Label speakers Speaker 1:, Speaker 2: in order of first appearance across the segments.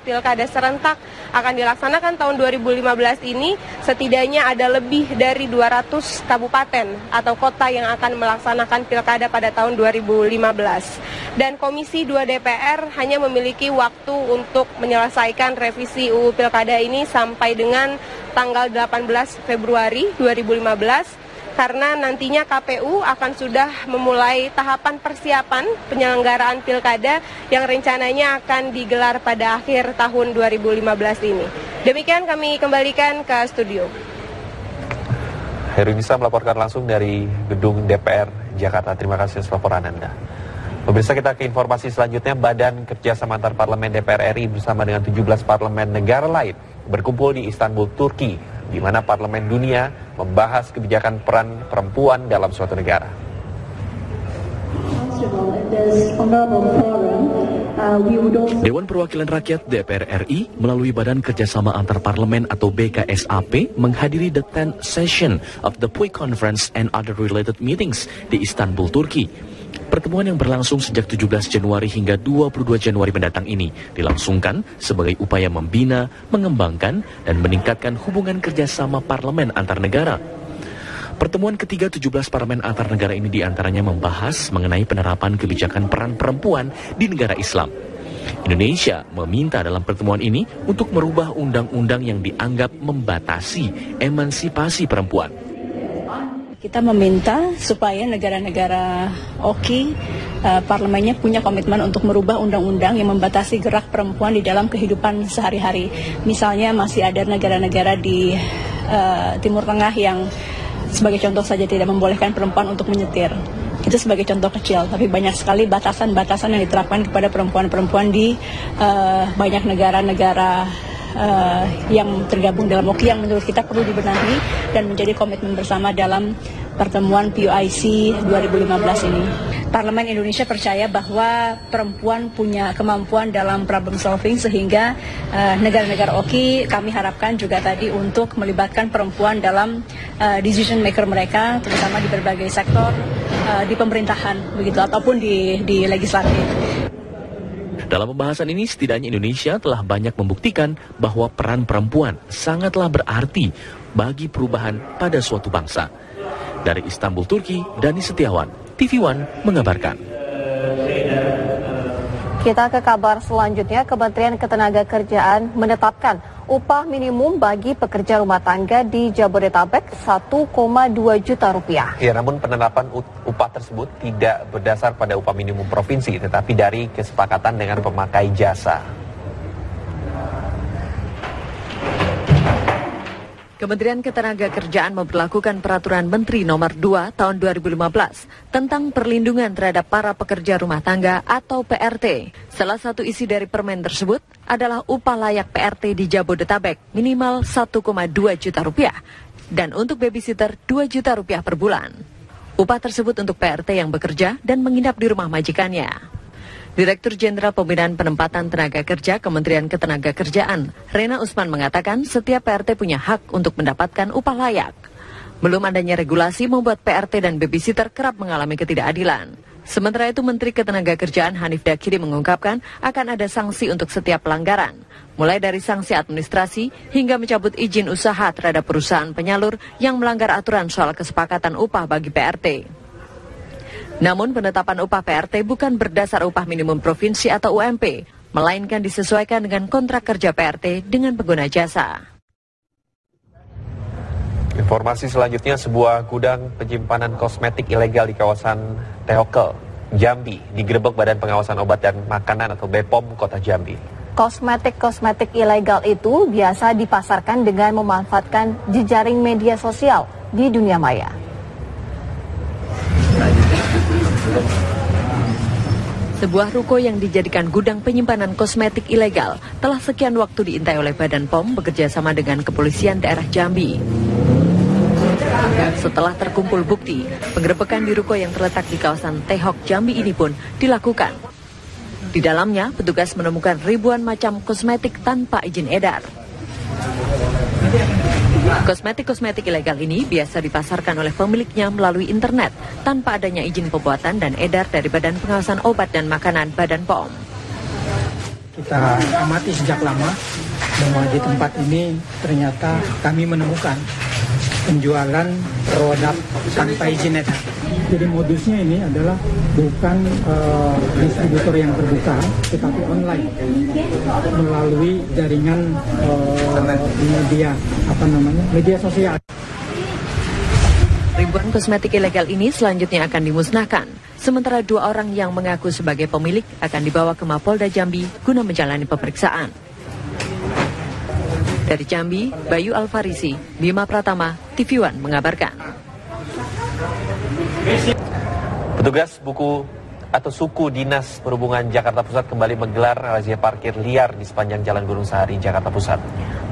Speaker 1: pilkada serentak akan dilaksanakan tahun 2015 ini, setidaknya ada lebih dari 200 kabupaten atau kota yang akan melaksanakan pilkada pada tahun 2015. Dan Komisi 2 DPR hanya memiliki waktu untuk menyelesaikan revisi UU Pilkada ini sampai dengan tanggal 18 Februari 2015. Karena nantinya KPU akan sudah memulai tahapan persiapan penyelenggaraan pilkada yang rencananya akan digelar pada akhir tahun 2015 ini. Demikian kami kembalikan ke studio.
Speaker 2: Heru Nisa melaporkan langsung dari gedung DPR Jakarta. Terima kasih atas laporan Anda. Pemirsa, kita ke informasi selanjutnya. Badan Kerjasama Antar Parlemen DPR RI bersama dengan 17 parlemen negara lain berkumpul di Istanbul, Turki, di mana parlemen dunia membahas kebijakan peran perempuan dalam suatu negara.
Speaker 3: Dewan Perwakilan Rakyat DPR RI melalui Badan Kerjasama Antar Parlemen atau BKSAP menghadiri the 10th session of the PUI Conference and other related meetings di Istanbul, Turki. Pertemuan yang berlangsung sejak 17 Januari hingga 22 Januari mendatang ini dilangsungkan sebagai upaya membina, mengembangkan, dan meningkatkan hubungan kerjasama parlemen antar negara. Pertemuan ketiga 17 parlemen antar negara ini diantaranya membahas mengenai penerapan kebijakan peran perempuan di negara Islam. Indonesia meminta dalam pertemuan ini untuk merubah undang-undang yang dianggap membatasi emansipasi perempuan.
Speaker 4: Kita meminta supaya negara-negara OKI parlemennya punya komitmen untuk merubah undang-undang yang membatasi gerak perempuan di dalam kehidupan sehari-hari. Misalnya masih ada negara-negara di Timur Tengah yang sebagai contoh saja tidak membolehkan perempuan untuk menyetir. Itu sebagai contoh kecil, tapi banyak sekali batasan-batasan yang diterapkan kepada perempuan-perempuan di banyak negara-negara yang tergabung dalam OKI yang menurut kita perlu dibenahi dan menjadi komitmen bersama dalam pertemuan PUIC 2015 ini. Parlemen Indonesia percaya bahwa perempuan punya kemampuan dalam problem solving sehingga negara-negara OKI kami harapkan juga tadi untuk melibatkan perempuan dalam decision maker mereka, terutama di berbagai sektor di pemerintahan begitu ataupun di legislatif.
Speaker 3: Dalam pembahasan ini, setidaknya Indonesia telah banyak membuktikan bahwa peran perempuan sangatlah berarti bagi perubahan pada suatu bangsa. Dari Istanbul, Turki, Dani Setiawan, TV One mengabarkan.
Speaker 5: Kita ke kabar selanjutnya. Kementerian Ketenagakerjaan menetapkan upah minimum bagi pekerja rumah tangga di Jabodetabek 1,2 juta rupiah.
Speaker 2: Ya, namun penerapan upah tersebut tidak berdasar pada upah minimum provinsi, tetapi dari kesepakatan dengan pemakai jasa.
Speaker 6: Kementerian Ketenagakerjaan memperlakukan Peraturan Menteri Nomor 2 Tahun 2015 tentang perlindungan terhadap para pekerja rumah tangga atau PRT. Salah satu isi dari permen tersebut adalah upah layak PRT di Jabodetabek minimal 1,2 juta rupiah dan untuk babysitter 2 juta rupiah per bulan. Upah tersebut untuk PRT yang bekerja dan menginap di rumah majikannya. Direktur Jenderal Pembinaan Penempatan Tenaga Kerja Kementerian Ketenagakerjaan, Rena Usman mengatakan setiap PRT punya hak untuk mendapatkan upah layak. Belum adanya regulasi membuat PRT dan babysitter kerap mengalami ketidakadilan. Sementara itu Menteri Ketenagakerjaan Hanif Dakiri mengungkapkan akan ada sanksi untuk setiap pelanggaran, mulai dari sanksi administrasi hingga mencabut izin usaha terhadap perusahaan penyalur yang melanggar aturan soal kesepakatan upah bagi PRT. Namun penetapan upah PRT bukan berdasar upah minimum provinsi atau UMP, melainkan disesuaikan dengan kontrak kerja PRT dengan pengguna jasa.
Speaker 2: Informasi selanjutnya, sebuah gudang penyimpanan kosmetik ilegal di kawasan Tehokel, Jambi, digerebek Badan Pengawasan Obat dan Makanan atau BPOM Kota Jambi.
Speaker 5: Kosmetik ilegal itu biasa dipasarkan dengan memanfaatkan jejaring media sosial di dunia maya.
Speaker 6: Sebuah ruko yang dijadikan gudang penyimpanan kosmetik ilegal telah sekian waktu diintai oleh Badan POM bekerja sama dengan kepolisian daerah Jambi. Setelah terkumpul bukti, penggerebekan di ruko yang terletak di kawasan Tehok Jambi ini pun dilakukan. Di dalamnya, petugas menemukan ribuan macam kosmetik tanpa izin edar. Kosmetik ilegal ini biasa dipasarkan oleh pemiliknya melalui internet tanpa adanya izin pembuatan dan edar dari Badan Pengawasan Obat dan Makanan Badan POM.
Speaker 7: Kita amati sejak lama bahwa di tempat ini ternyata kami menemukan penjualan produk tanpa izin edar. Jadi modusnya ini adalah bukan distributor yang terbuka, tetapi online melalui jaringan media sosial.
Speaker 6: Ribuan kosmetik ilegal ini selanjutnya akan dimusnahkan. Sementara 2 orang yang mengaku sebagai pemilik akan dibawa ke Mapolda Jambi guna menjalani pemeriksaan. Dari Jambi, Bayu Alfarisi, Bima Pratama, TV One mengabarkan.
Speaker 2: Petugas suku Dinas Perhubungan Jakarta Pusat kembali menggelar razia parkir liar di sepanjang Jalan Gunung Sahari, Jakarta Pusat.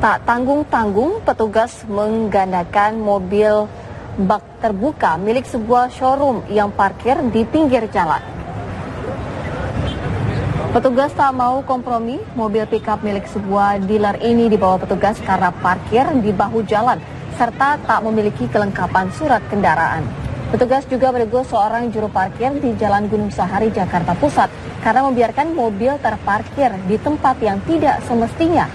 Speaker 5: Tak tanggung-tanggung, petugas menggandakan mobil bak terbuka milik sebuah showroom yang parkir di pinggir jalan. Petugas tak mau kompromi, mobil pickup milik sebuah dealer ini dibawa petugas karena parkir di bahu jalan serta tak memiliki kelengkapan surat kendaraan. Petugas juga menegur seorang juru parkir di Jalan Gunung Sahari, Jakarta Pusat karena membiarkan mobil terparkir di tempat yang tidak semestinya.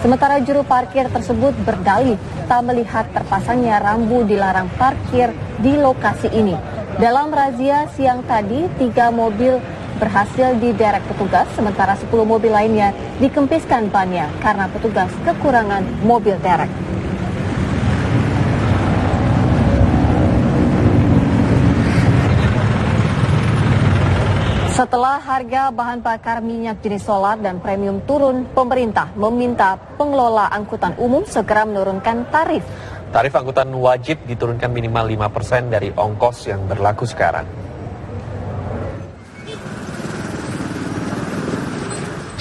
Speaker 5: Sementara juru parkir tersebut berdalih tak melihat terpasangnya rambu dilarang parkir di lokasi ini. Dalam razia siang tadi, 3 mobil berhasil diderek petugas, sementara 10 mobil lainnya dikempiskan bannya karena petugas kekurangan mobil derek. Setelah harga bahan bakar minyak jenis solar dan premium turun, pemerintah meminta pengelola angkutan umum segera menurunkan tarif.
Speaker 2: Tarif angkutan wajib diturunkan minimal 5% dari ongkos yang berlaku sekarang.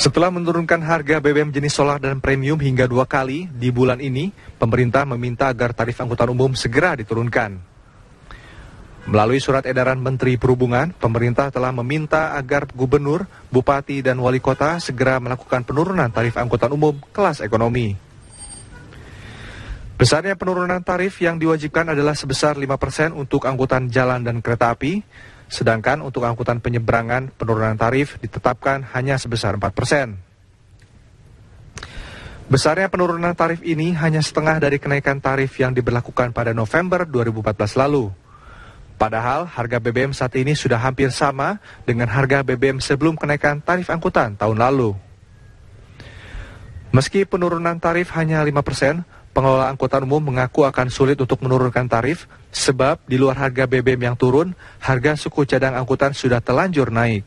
Speaker 8: Setelah menurunkan harga BBM jenis solar dan premium hingga 2 kali di bulan ini, pemerintah meminta agar tarif angkutan umum segera diturunkan. Melalui surat edaran Menteri Perhubungan, pemerintah telah meminta agar gubernur, bupati, dan wali kota segera melakukan penurunan tarif angkutan umum kelas ekonomi. Besarnya penurunan tarif yang diwajibkan adalah sebesar 5% untuk angkutan jalan dan kereta api, sedangkan untuk angkutan penyeberangan penurunan tarif ditetapkan hanya sebesar 4%. Besarnya penurunan tarif ini hanya setengah dari kenaikan tarif yang diberlakukan pada November 2014 lalu. Padahal harga BBM saat ini sudah hampir sama dengan harga BBM sebelum kenaikan tarif angkutan tahun lalu. Meski penurunan tarif hanya 5%, pengelola angkutan umum mengaku akan sulit untuk menurunkan tarif sebab di luar harga BBM yang turun, harga suku cadang angkutan sudah telanjur naik.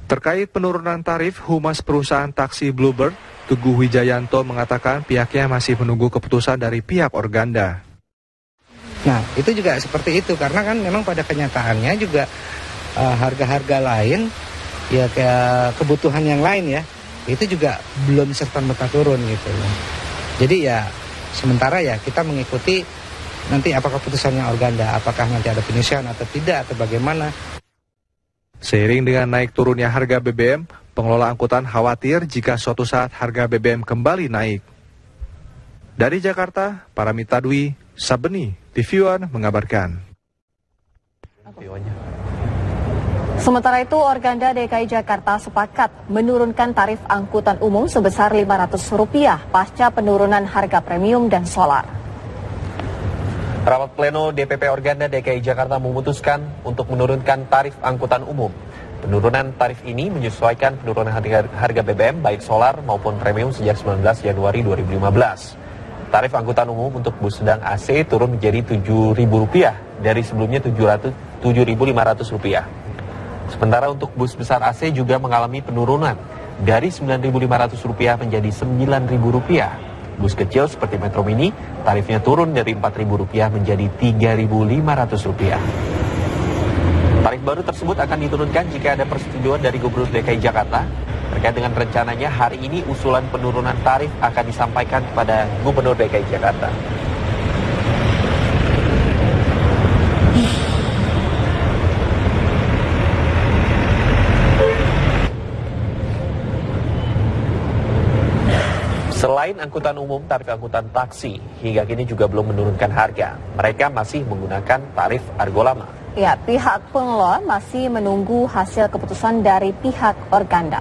Speaker 8: Terkait penurunan tarif, Humas Perusahaan Taksi Bluebird, Teguh Wijayanto mengatakan pihaknya masih menunggu keputusan dari pihak Organda.
Speaker 9: Nah, itu juga seperti itu, karena kan memang pada kenyataannya juga harga-harga lain, ya kayak kebutuhan yang lain ya, itu juga belum serta-merta turun gitu. Jadi ya, sementara ya kita mengikuti nanti apakah keputusannya Organda, apakah nanti ada penyusian atau tidak, atau bagaimana.
Speaker 8: Seiring dengan naik turunnya harga BBM, pengelola angkutan khawatir jika suatu saat harga BBM kembali naik. Dari Jakarta, Paramita Dwi, Sabeni, TV One mengabarkan.
Speaker 5: Sementara itu, Organda DKI Jakarta sepakat menurunkan tarif angkutan umum sebesar Rp500 pasca penurunan harga premium dan solar.
Speaker 2: Rapat pleno DPP Organda DKI Jakarta memutuskan untuk menurunkan tarif angkutan umum. Penurunan tarif ini menyesuaikan penurunan harga BBM baik solar maupun premium sejak 19 Januari 2015. Tarif angkutan umum untuk bus sedang AC turun menjadi Rp7.000 dari sebelumnya Rp7.500. Sementara untuk bus besar AC juga mengalami penurunan dari Rp9.500 menjadi Rp9.000. Bus kecil seperti Metro Mini tarifnya turun dari Rp4.000 menjadi Rp3.500. Tarif baru tersebut akan diturunkan jika ada persetujuan dari Gubernur DKI Jakarta. Terkait dengan rencananya hari ini usulan penurunan tarif akan disampaikan kepada Gubernur DKI Jakarta. Selain angkutan umum, tarif angkutan taksi hingga kini juga belum menurunkan harga. Mereka masih menggunakan tarif argo lama.
Speaker 5: Ya, pihak pengelola masih menunggu hasil keputusan dari pihak Organda.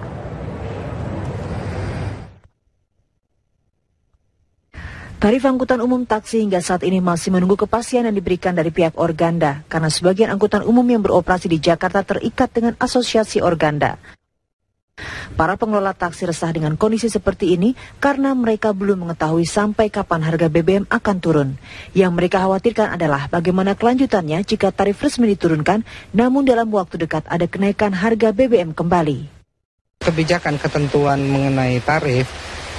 Speaker 6: Tarif angkutan umum taksi hingga saat ini masih menunggu kepastian yang diberikan dari pihak Organda karena sebagian angkutan umum yang beroperasi di Jakarta terikat dengan asosiasi Organda. Para pengelola taksi resah dengan kondisi seperti ini karena mereka belum mengetahui sampai kapan harga BBM akan turun. Yang mereka khawatirkan adalah bagaimana kelanjutannya jika tarif resmi diturunkan, namun dalam waktu dekat ada kenaikan harga BBM kembali.
Speaker 9: Kebijakan ketentuan mengenai tarif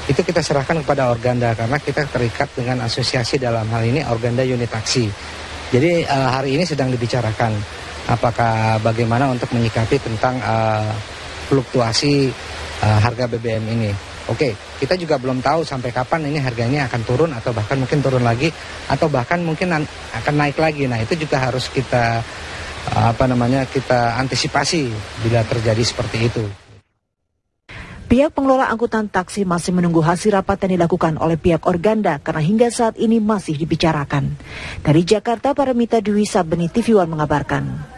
Speaker 9: itu kita serahkan kepada Organda karena kita terikat dengan asosiasi dalam hal ini Organda Unit Taksi. Jadi hari ini sedang dibicarakan apakah bagaimana untuk menyikapi tentang fluktuasi harga BBM ini. Oke, kita juga belum tahu sampai kapan ini harganya akan turun atau bahkan mungkin turun lagi atau bahkan mungkin akan naik lagi. Nah, itu juga harus kita kita antisipasi bila terjadi seperti itu.
Speaker 6: Pihak pengelola angkutan taksi masih menunggu hasil rapat yang dilakukan oleh pihak Organda karena hingga saat ini masih dibicarakan. Dari Jakarta, Paramita Dwi Sabeni, TV One mengabarkan.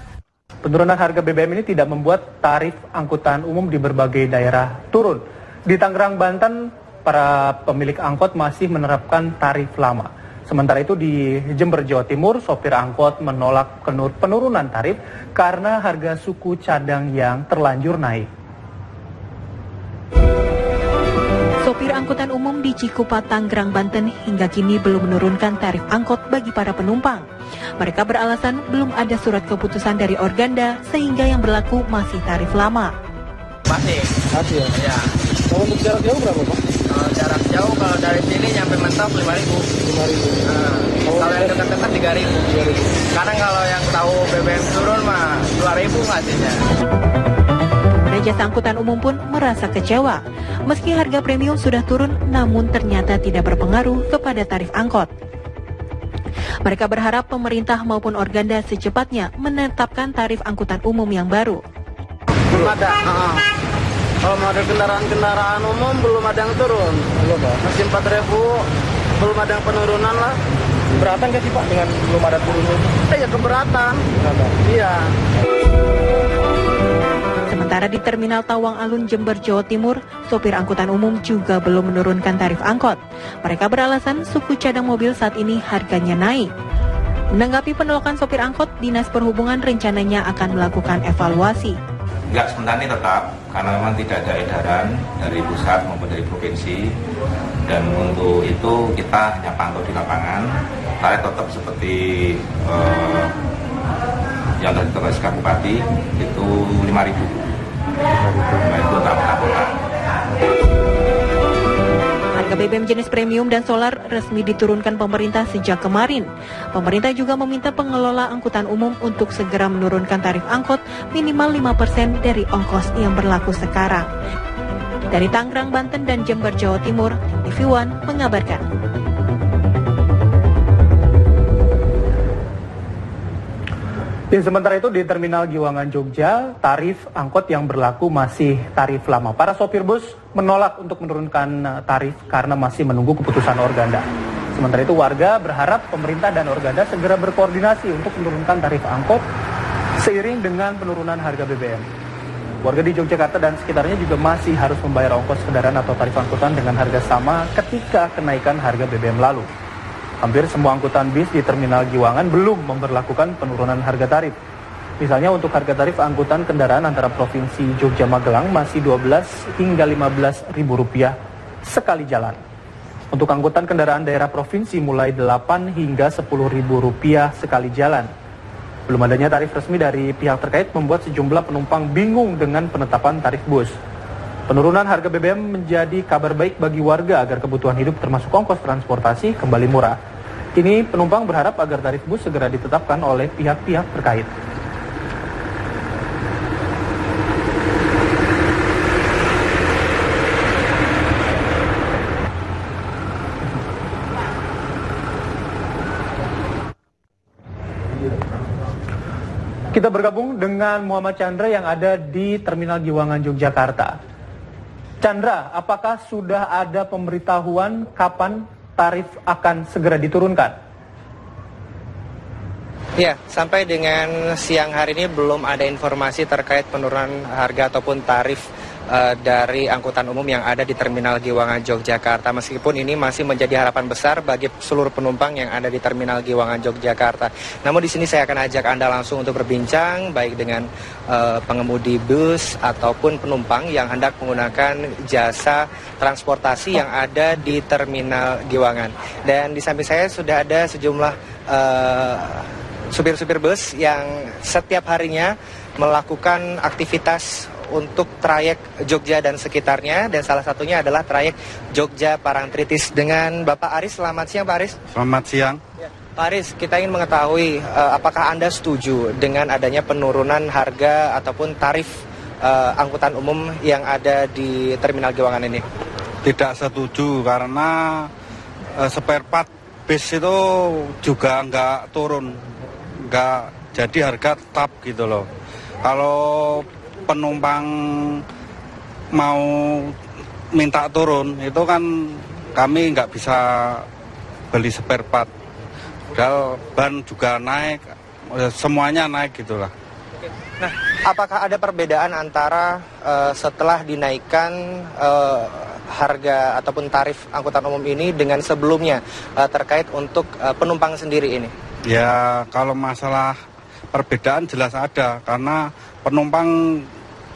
Speaker 10: Penurunan harga BBM ini tidak membuat tarif angkutan umum di berbagai daerah turun. Di Tangerang, Banten, para pemilik angkot masih menerapkan tarif lama. Sementara itu di Jember, Jawa Timur, sopir angkot menolak penurunan tarif karena harga suku cadang yang terlanjur naik.
Speaker 11: Sopir angkutan umum di Cikupa, Tangerang, Banten hingga kini belum menurunkan tarif angkot bagi para penumpang. Mereka beralasan belum ada surat keputusan dari Organda sehingga yang berlaku masih tarif lama.
Speaker 12: Masih ya? Ya. Kalau untuk jarak jauh berapa, Pak? Jarak jauh kalau dari sini nyampe mentok 5.000. Kalau yang dekat-dekat 3.000. Kadang kalau yang tahu BBM turun mah 2.000 ngasihnya.
Speaker 11: Jasa angkutan umum pun merasa kecewa. Meski harga premium sudah turun, namun ternyata tidak berpengaruh kepada tarif angkot. Mereka berharap pemerintah maupun Organda secepatnya menetapkan tarif angkutan umum yang baru.
Speaker 12: Belum ada. Kalau mau ada kendaraan umum belum ada yang turun. Belum, Pak. Masih 4.000, belum ada yang penurunan lah.
Speaker 10: Keberatan nggak sih, Pak, dengan belum ada turunnya?
Speaker 12: Ya keberatan. Iya.
Speaker 11: Sementara di Terminal Tawang Alun, Jember, Jawa Timur, sopir angkutan umum juga belum menurunkan tarif angkot. Mereka beralasan suku cadang mobil saat ini harganya naik. Menanggapi penolakan sopir angkot, Dinas Perhubungan rencananya akan melakukan evaluasi.
Speaker 13: Enggak, sementara ini tetap, karena memang tidak ada edaran dari pusat maupun dari provinsi. Dan untuk itu kita hanya pantau di lapangan, tarif tetap seperti yang tadi diteruskan Bupati, itu 5.000.
Speaker 11: Harga BBM jenis premium dan solar resmi diturunkan pemerintah sejak kemarin. Pemerintah juga meminta pengelola angkutan umum untuk segera menurunkan tarif angkot minimal 5% dari ongkos yang berlaku sekarang. Dari Tangerang, Banten, dan Jember, Jawa Timur, TV One mengabarkan.
Speaker 10: Sementara itu di Terminal Giwangan, Jogja, tarif angkot yang berlaku masih tarif lama. Para sopir bus menolak untuk menurunkan tarif karena masih menunggu keputusan Organda. Sementara itu warga berharap pemerintah dan Organda segera berkoordinasi untuk menurunkan tarif angkot seiring dengan penurunan harga BBM. Warga di Yogyakarta dan sekitarnya juga masih harus membayar ongkos kendaraan atau tarif angkutan dengan harga sama ketika kenaikan harga BBM lalu. Hampir semua angkutan bis di Terminal Giwangan belum memberlakukan penurunan harga tarif. Misalnya untuk harga tarif angkutan kendaraan antara Provinsi Jogja Magelang masih 12 hingga 15 ribu rupiah sekali jalan. Untuk angkutan kendaraan daerah provinsi mulai 8 hingga 10 ribu rupiah sekali jalan. Belum adanya tarif resmi dari pihak terkait membuat sejumlah penumpang bingung dengan penetapan tarif bus. Penurunan harga BBM menjadi kabar baik bagi warga agar kebutuhan hidup termasuk ongkos transportasi kembali murah. Kini penumpang berharap agar tarif bus segera ditetapkan oleh pihak-pihak terkait. Kita bergabung dengan Muhammad Chandra yang ada di Terminal Giwangan, Yogyakarta. Chandra, apakah sudah ada pemberitahuan kapan tarif akan segera diturunkan?
Speaker 14: Ya, sampai dengan siang hari ini belum ada informasi terkait penurunan harga ataupun tarif dari angkutan umum yang ada di Terminal Giwangan Yogyakarta. Meskipun ini masih menjadi harapan besar bagi seluruh penumpang yang ada di Terminal Giwangan Yogyakarta. Namun di sini saya akan ajak Anda langsung untuk berbincang baik dengan pengemudi bus ataupun penumpang yang hendak menggunakan jasa transportasi yang ada di Terminal Giwangan. Dan di samping saya sudah ada sejumlah supir-supir bus yang setiap harinya melakukan aktivitas untuk trayek Jogja dan sekitarnya, dan salah satunya adalah trayek Jogja Parangtritis dengan Bapak Aris. Selamat siang Pak Aris.
Speaker 15: Selamat siang.
Speaker 14: Ya, Pak Aris, kita ingin mengetahui apakah Anda setuju dengan adanya penurunan harga ataupun tarif angkutan umum yang ada di Terminal Giwangan ini?
Speaker 15: Tidak setuju karena spare part bis itu juga nggak turun, nggak jadi harga tetap gitu loh. Kalau penumpang mau minta turun itu kan kami nggak bisa beli spare part. Padahal ban juga naik, semuanya naik gitulah.
Speaker 14: Nah, apakah ada perbedaan antara setelah dinaikkan harga ataupun tarif angkutan umum ini dengan sebelumnya terkait untuk penumpang sendiri ini?
Speaker 15: Ya, kalau masalah perbedaan jelas ada karena penumpang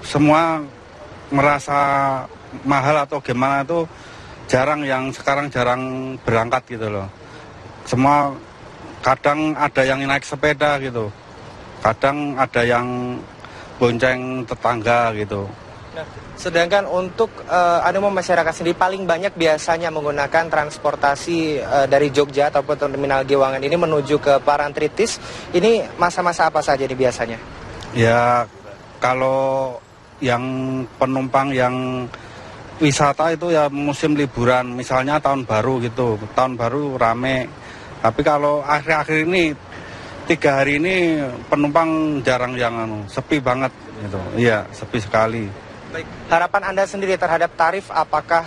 Speaker 15: semua merasa mahal atau gimana itu sekarang jarang berangkat gitu loh. Semua kadang ada yang naik sepeda gitu, kadang ada yang bonceng tetangga gitu.
Speaker 14: Nah, sedangkan untuk animo masyarakat sendiri paling banyak biasanya menggunakan transportasi dari Jogja ataupun Terminal Giwangan ini menuju ke Parangtritis. Ini masa-masa apa saja nih biasanya?
Speaker 15: Ya, kalau yang penumpang yang wisata itu ya musim liburan, misalnya tahun baru gitu, tahun baru rame. Tapi kalau akhir-akhir ini 3 hari ini penumpang jarang yang sepi banget gitu. Iya, sepi sekali.
Speaker 14: Baik, harapan Anda sendiri terhadap tarif apakah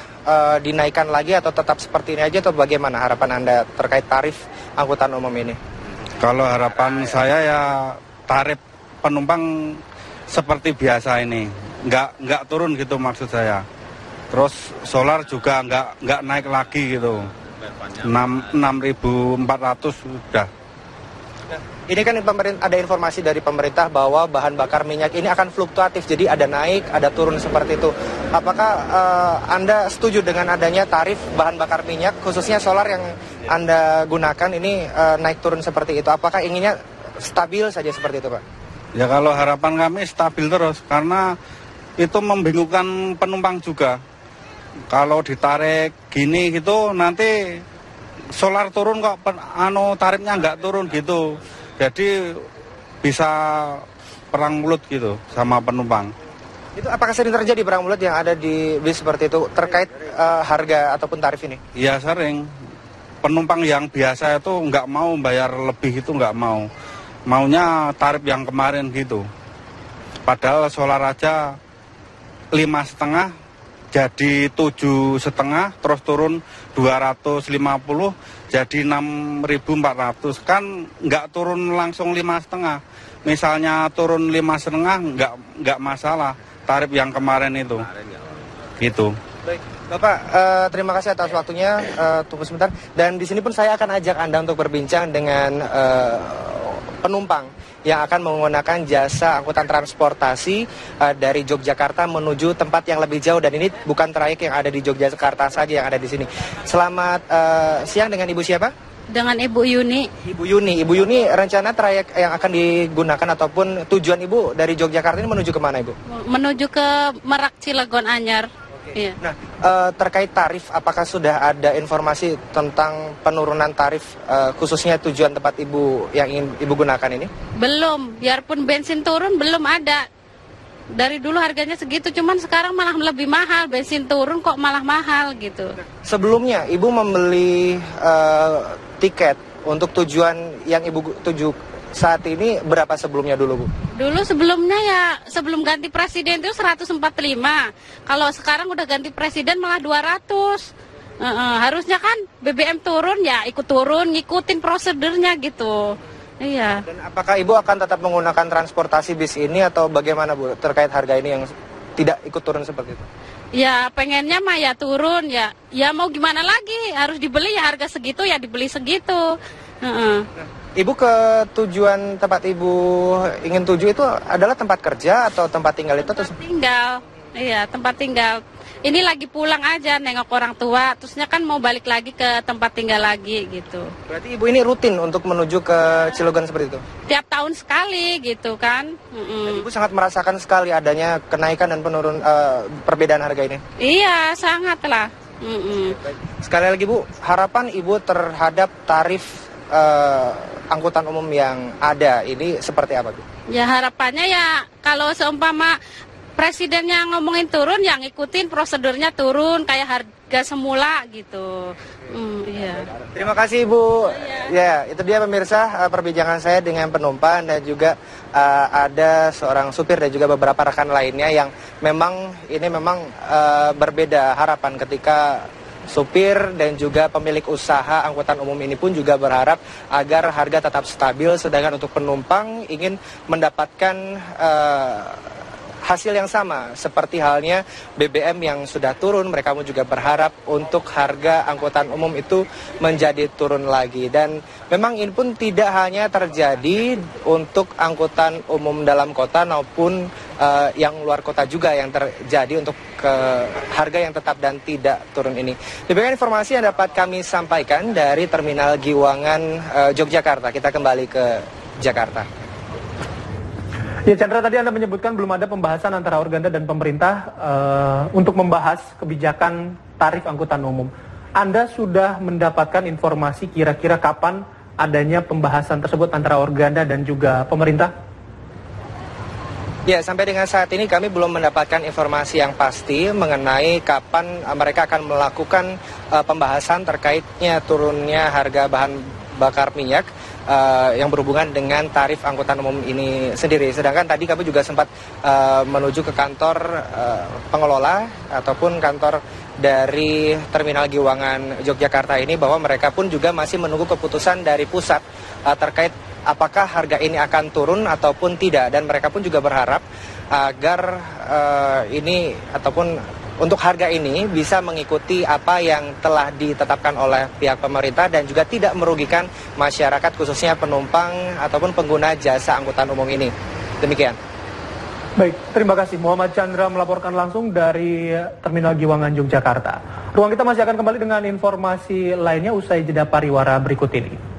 Speaker 14: dinaikkan lagi atau tetap seperti ini aja atau bagaimana harapan Anda terkait tarif angkutan umum ini?
Speaker 15: Kalau harapan saya ya tarif penumpang seperti biasa ini, nggak turun gitu maksud saya. Terus solar juga nggak naik lagi gitu, 6.400 sudah.
Speaker 14: Ini kan ada informasi dari pemerintah bahwa bahan bakar minyak ini akan fluktuatif, jadi ada naik, ada turun seperti itu. Apakah Anda setuju dengan adanya tarif bahan bakar minyak, khususnya solar yang Anda gunakan ini naik turun seperti itu? Apakah inginnya stabil saja seperti itu, Pak?
Speaker 15: Ya kalau harapan kami stabil terus, karena itu membingungkan penumpang juga. Kalau ditarik gini gitu, nanti solar turun kok tarifnya nggak turun gitu. Jadi bisa perang mulut gitu sama penumpang.
Speaker 14: Itu apakah sering terjadi perang mulut yang ada di bis seperti itu terkait harga ataupun tarif ini?
Speaker 15: Iya sering. Penumpang yang biasa itu nggak mau bayar lebih, itu nggak mau. Maunya tarif yang kemarin gitu. Padahal solar aja 5,5 jadi 7,5, terus turun 250 jadi 6.400. Kan nggak turun langsung 5,5. Misalnya turun 5,5 nggak masalah tarif yang kemarin itu. Gitu.
Speaker 14: Baik, Bapak, terima kasih atas waktunya. Tunggu sebentar. Dan di sini pun saya akan ajak Anda untuk berbincang dengan penumpang yang akan menggunakan jasa angkutan transportasi dari Yogyakarta menuju tempat yang lebih jauh, dan ini bukan trayek yang ada di Yogyakarta saja yang ada di sini. Selamat siang, dengan Ibu siapa?
Speaker 16: Dengan Ibu Yuni.
Speaker 14: Ibu Yuni, rencana trayek yang akan digunakan ataupun tujuan Ibu dari Yogyakarta ini menuju kemana, Ibu?
Speaker 16: Menuju ke Merak, Cilegon, Anyar. Iya.
Speaker 14: Nah, terkait tarif, apakah sudah ada informasi tentang penurunan tarif khususnya tujuan tempat Ibu yang ingin Ibu gunakan ini?
Speaker 16: Belum, biarpun bensin turun belum ada. Dari dulu harganya segitu, cuman sekarang malah lebih mahal. Bensin turun kok malah mahal gitu.
Speaker 14: Sebelumnya Ibu membeli tiket untuk tujuan yang Ibu tuju saat ini berapa sebelumnya dulu, Bu?
Speaker 16: Dulu sebelumnya ya, sebelum ganti presiden itu 145. Kalau sekarang udah ganti presiden malah 200. Harusnya kan BBM turun ya ikut turun, ngikutin prosedurnya gitu. Iya.
Speaker 14: Dan apakah Ibu akan tetap menggunakan transportasi bis ini atau bagaimana Bu terkait harga ini yang tidak ikut turun seperti itu?
Speaker 16: Ya pengennya mah ya turun ya. Ya mau gimana lagi, harus dibeli ya harga segitu ya dibeli segitu.
Speaker 14: Ibu ke tujuan tempat Ibu ingin tuju itu adalah tempat kerja atau tempat tinggal itu? Tempat
Speaker 16: tinggal, iya tempat tinggal. Ini lagi pulang aja nengok orang tua, terusnya kan mau balik lagi ke tempat tinggal lagi gitu.
Speaker 14: Berarti Ibu ini rutin untuk menuju ke Cilegon seperti itu?
Speaker 16: Tiap tahun sekali gitu kan.
Speaker 14: Dan Ibu sangat merasakan sekali adanya kenaikan dan perbedaan harga ini?
Speaker 16: Iya, sangat lah.
Speaker 14: Sekali lagi Bu, harapan Ibu terhadap tarif angkutan umum yang ada ini seperti apa Bu?
Speaker 16: Ya harapannya ya kalau seumpama presidennya ngomongin turun, yang ngikutin prosedurnya turun kayak harga semula gitu. Iya.
Speaker 14: Terima kasih Ibu. Ya, itu dia pemirsa perbincangan saya dengan penumpang dan juga ada seorang supir dan juga beberapa rekan lainnya yang memang berbeda harapan ketika supir dan juga pemilik usaha angkutan umum ini pun juga berharap agar harga tetap stabil, sedangkan untuk penumpang ingin mendapatkan hasil yang sama seperti halnya BBM yang sudah turun. Mereka pun juga berharap untuk harga angkutan umum itu menjadi turun lagi. Dan memang ini pun tidak hanya terjadi untuk angkutan umum dalam kota maupun yang luar kota juga yang terjadi untuk harga yang tetap dan tidak turun ini. Demikian informasi yang dapat kami sampaikan dari Terminal Giwangan Yogyakarta. Kita kembali ke Jakarta.
Speaker 10: Ya Chandra, tadi Anda menyebutkan belum ada pembahasan antara Organda dan pemerintah untuk membahas kebijakan tarif angkutan umum. Anda sudah mendapatkan informasi kira-kira kapan adanya pembahasan tersebut antara Organda dan juga pemerintah?
Speaker 14: Ya, sampai dengan saat ini kami belum mendapatkan informasi yang pasti mengenai kapan mereka akan melakukan pembahasan terkaitnya turunnya harga bahan bakar minyak yang berhubungan dengan tarif angkutan umum ini sendiri. Sedangkan tadi kami juga sempat menuju ke kantor pengelola ataupun kantor dari Terminal Giwangan Yogyakarta ini, bahwa mereka pun juga masih menunggu keputusan dari pusat terkait apakah harga ini akan turun ataupun tidak. Dan mereka pun juga berharap agar ini ataupun untuk harga ini bisa mengikuti apa yang telah ditetapkan oleh pihak pemerintah dan juga tidak merugikan masyarakat khususnya penumpang ataupun pengguna jasa angkutan umum ini. Demikian.
Speaker 10: Baik, terima kasih. Muhammad Chandra melaporkan langsung dari Terminal Giwangan Yogyakarta. Ruang kita masih akan kembali dengan informasi lainnya usai jeda pariwara berikut ini.